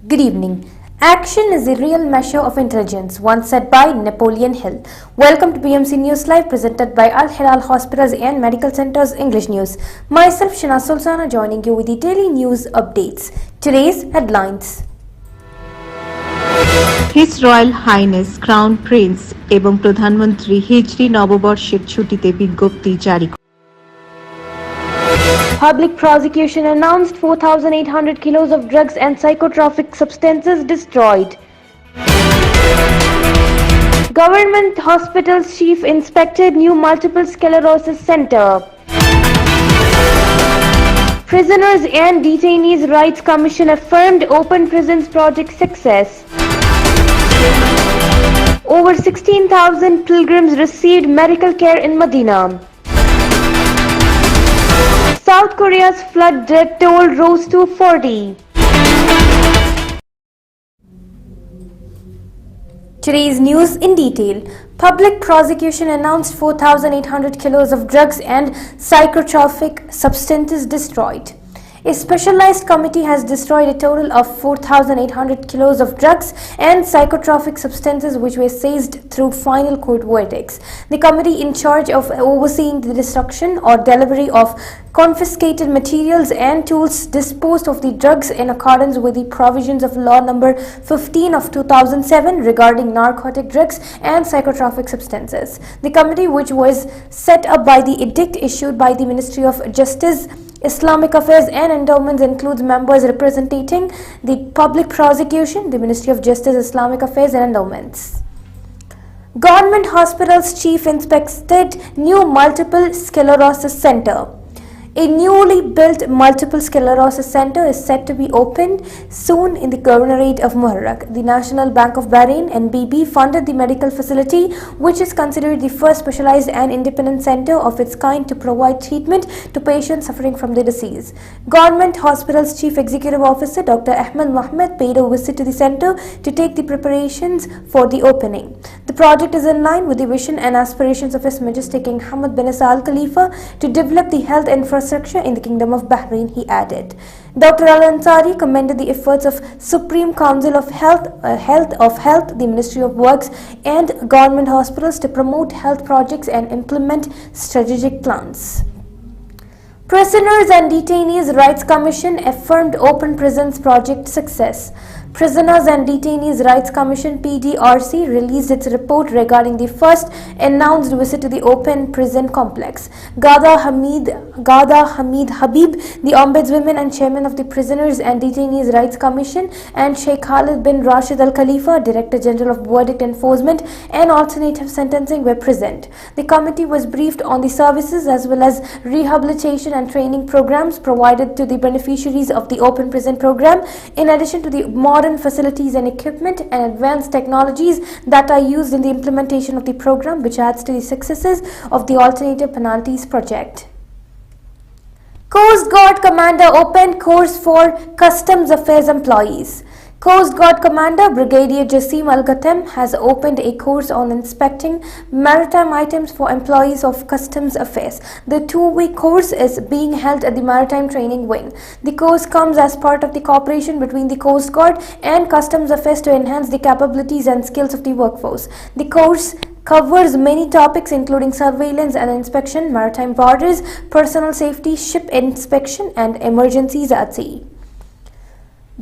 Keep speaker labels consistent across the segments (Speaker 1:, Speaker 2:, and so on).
Speaker 1: Good evening. Action is a real measure of intelligence, once said by Napoleon Hill. Welcome to BMC News Live, presented by Al Hilal Hospitals and Medical Centers English News. Myself, Shana Sultana, joining you with the daily news updates. Today's headlines.
Speaker 2: His royal highness crown Prince এবং প্রধানমন্ত্রী হিজরি নববর্ষের ছুটিতে বিজ্ঞপ্তি জারি করেন।
Speaker 1: Public prosecution announced 4,800 kilos of drugs and psychotropic substances destroyed. Government hospital's chief inspected new multiple sclerosis center. Prisoners and Detainees Rights Commission affirmed Open Prisons project success. Over 16,000 pilgrims received medical care in Medina. South Korea's flood death toll rose to 40. Today's news in detail. Public prosecution announced 4,800 kilos of drugs and psychotropic substances destroyed. A specialized committee has destroyed a total of 4,800 kilos of drugs and psychotropic substances which were seized through final court verdicts. The committee in charge of overseeing the destruction or delivery of confiscated materials and tools disposed of the drugs in accordance with the provisions of Law Number 15 of 2007 regarding narcotic drugs and psychotropic substances. The committee, which was set up by the edict issued by the Ministry of Justice, Islamic Affairs and Endowments, includes members representing the public prosecution, the Ministry of Justice, Islamic Affairs and Endowments. Government hospitals chief inspected new multiple sclerosis center. A newly built multiple sclerosis center is set to be opened soon in the governorate of Muharraq. The National Bank of Bahrain (NBB) funded the medical facility, which is considered the first specialized and independent center of its kind to provide treatment to patients suffering from the disease. Government Hospital's Chief Executive Officer Dr. Ahmed Mohammed paid a visit to the center to take the preparations for the opening. The project is in line with the vision and aspirations of His Majesty King Hamad bin Isa Al Khalifa to develop the health infrastructure in the Kingdom of Bahrain, he added. Dr. Al-Ansari commended the efforts of Supreme Council of Health, the Ministry of Works and government hospitals to promote health projects and implement strategic plans. Prisoners and Detainees Rights Commission affirmed Open Prisons project success. Prisoners and Detainees Rights Commission (PDRC) released its report regarding the first announced visit to the open prison complex. Gada Hamid Habib, the Ombudswoman and Chairman of the Prisoners and Detainees Rights Commission, and Sheikh Khalid bin Rashid Al Khalifa, Director General of Verdict Enforcement and Alternative Sentencing, were present. The committee was briefed on the services as well as rehabilitation and training programs provided to the beneficiaries of the open prison program, in addition to the modern facilities and equipment and advanced technologies that are used in the implementation of the program, which adds to the successes of the Alternative Penalties Project. Coast Guard Commander opened course for Customs Affairs employees. Coast Guard Commander Brigadier Jassim Al-Ghatem has opened a course on inspecting maritime items for employees of Customs Affairs. The 2-week course is being held at the Maritime Training Wing. The course comes as part of the cooperation between the Coast Guard and Customs Affairs to enhance the capabilities and skills of the workforce. The course covers many topics including surveillance and inspection, maritime borders, personal safety, ship inspection and emergencies at sea.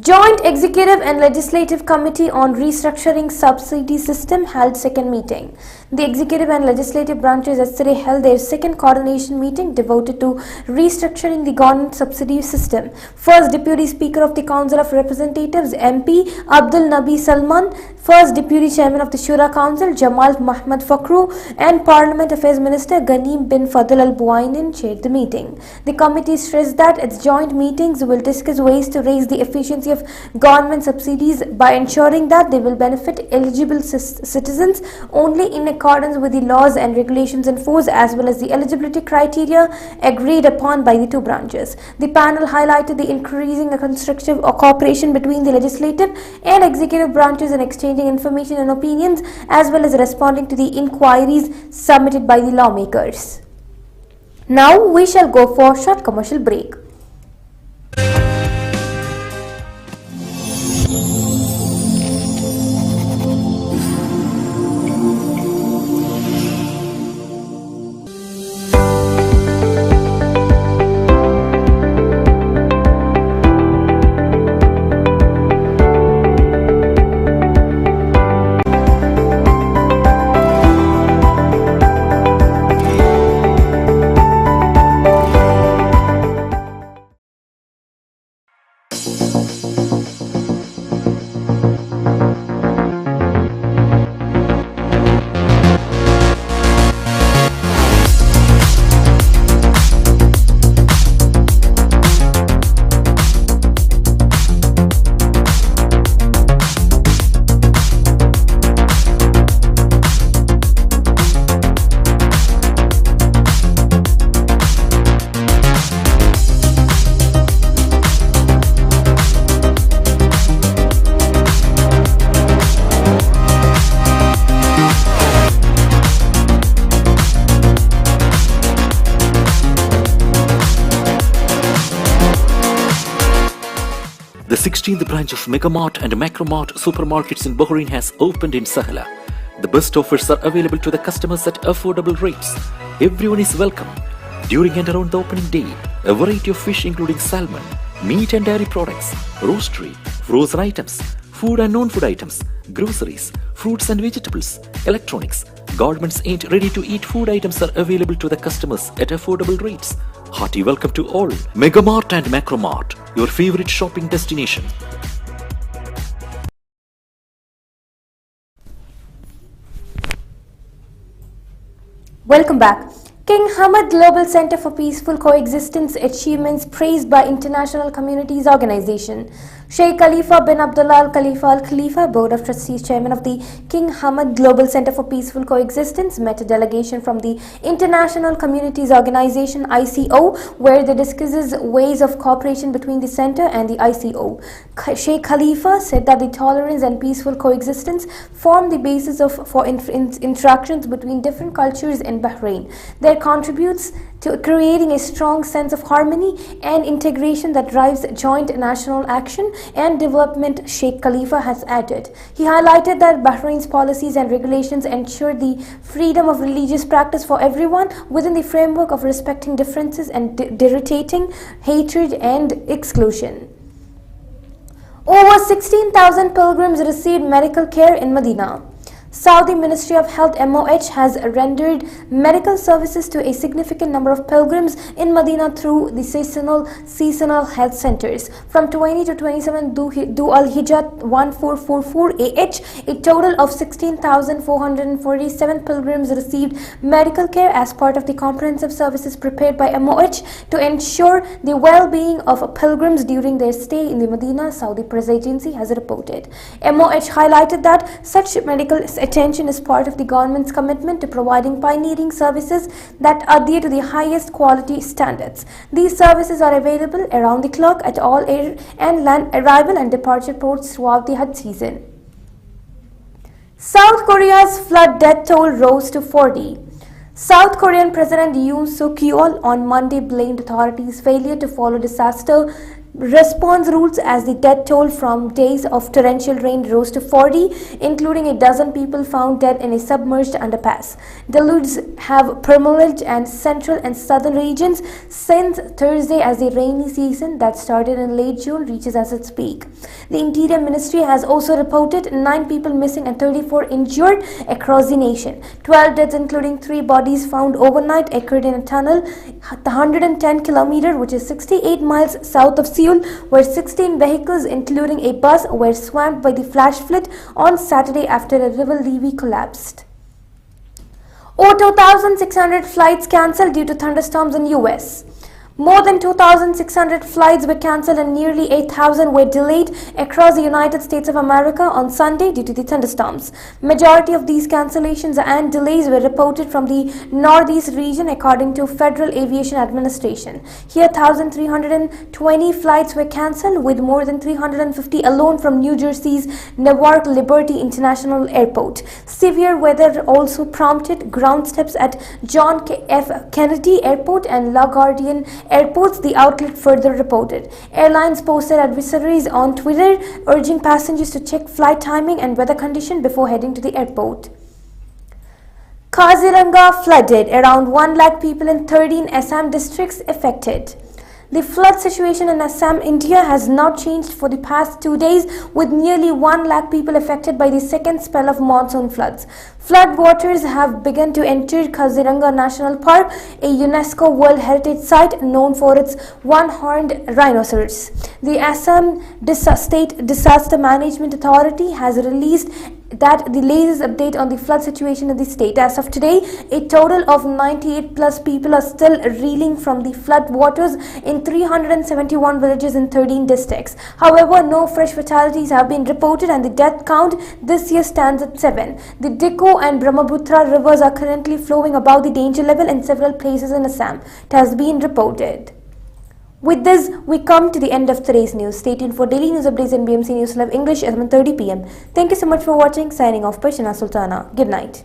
Speaker 1: Joint Executive and Legislative Committee on Restructuring Subsidy System held second meeting. The Executive and Legislative branches yesterday held their second coordination meeting devoted to restructuring the government subsidy system. First Deputy Speaker of the Council of Representatives (MP) Abdul Nabi Salman, First Deputy Chairman of the Shura Council Jamal Mahmoud Fakhru, and Parliament Affairs Minister Ghanim bin Fadl Al Buainin chaired the meeting. The committee stressed that its joint meetings will discuss ways to raise the efficiency of government subsidies by ensuring that they will benefit eligible citizens only in accordance with the laws and regulations in force, as well as the eligibility criteria agreed upon by the two branches. The panel highlighted the increasing constructive cooperation between the legislative and executive branches in exchanging information and opinions, as well as responding to the inquiries submitted by the lawmakers. Now we shall go for a short commercial break.
Speaker 3: The 16th branch of Megamart and Macromart supermarkets in Bahrain has opened in Sahla. The best offers are available to the customers at affordable rates. Everyone is welcome. During and around the opening day, a variety of fish including salmon, meat and dairy products, roastery, frozen items, food and non-food items, groceries, fruits and vegetables, electronics, garments and ready-to-eat food items are available to the customers at affordable rates. Hearty welcome to all. Megamart and Macromart, your favorite shopping destination.
Speaker 1: Welcome back. King Hamad Global Center for Peaceful Coexistence achievements praised by International Communities Organization. Sheikh Khalifa bin Abdullah Al Khalifa Al Khalifa, Board of Trustees Chairman of the King Hamad Global Center for Peaceful Coexistence, met a delegation from the International Communities Organization (ICO), where they discusses ways of cooperation between the center and the ICO. Sheikh Khalifa said that the tolerance and peaceful coexistence form the basis for interactions between different cultures in Bahrain. There contributes to creating a strong sense of harmony and integration that drives joint national action and development, Sheikh Khalifa has added. He highlighted that Bahrain's policies and regulations ensure the freedom of religious practice for everyone within the framework of respecting differences and derogating hatred and exclusion. Over 16,000 pilgrims received medical care in Medina. Saudi Ministry of Health (MOH) has rendered medical services to a significant number of pilgrims in Medina through the seasonal health centers. From 20 to 27 Dhu al-Hijjah 1444 AH, a total of 16,447 pilgrims received medical care as part of the comprehensive services prepared by MOH to ensure the well-being of pilgrims during their stay in the Medina, Saudi Press Agency has reported. MOH highlighted that such medical attention is part of the government's commitment to providing pioneering services that adhere to the highest quality standards. These services are available around the clock at all air and land arrival and departure ports throughout the Hajj season. South Korea's flood death toll rose to 40. South Korean President Yoon Suk Yeol on Monday blamed authorities' failure to follow disaster response rules as the death toll from days of torrential rain rose to 40, including a dozen people found dead in a submerged underpass. Deluges have permeated in central and southern regions since Thursday as the rainy season that started in late June reaches at its peak. The Interior Ministry has also reported 9 people missing and 34 injured across the nation. 12 deaths, including 3 bodies found overnight, occurred in a tunnel 110 km, which is 68 miles south of Seoul, where 16 vehicles, including a bus, were swamped by the flash flood on Saturday after a river levee collapsed. Over 2,600 flights cancelled due to thunderstorms in US. More than 2,600 flights were cancelled and nearly 8,000 were delayed across the United States of America on Sunday due to the thunderstorms. Majority of these cancellations and delays were reported from the Northeast region, according to Federal Aviation Administration. Here, 1,320 flights were cancelled, with more than 350 alone from New Jersey's Newark Liberty International Airport. Severe weather also prompted ground stops at John F. Kennedy Airport and LaGuardia airports, the outlet further reported. Airlines posted advisories on Twitter urging passengers to check flight timing and weather condition before heading to the airport. Kaziranga flooded, around 1 lakh people in 13 Assam districts affected. The flood situation in Assam, India has not changed for the past 2 days, with nearly 1 lakh people affected by the second spell of monsoon floods. Flood waters have begun to enter Kaziranga National Park, a UNESCO World Heritage Site known for its one-horned rhinoceros. The Assam State Disaster Management Authority has released the latest update on the flood situation in the state. As of today, a total of 98 plus people are still reeling from the flood waters in 371 villages in 13 districts. However, no fresh fatalities have been reported and the death count this year stands at 7. The Dikko and Brahmaputra rivers are currently flowing above the danger level in several places in Assam. It has been reported. With this, we come to the end of today's news. Stay tuned for daily news updates in BMC News Live English at 1:30 p.m. Thank you so much for watching. Signing off, Parshana Sultana. Good night.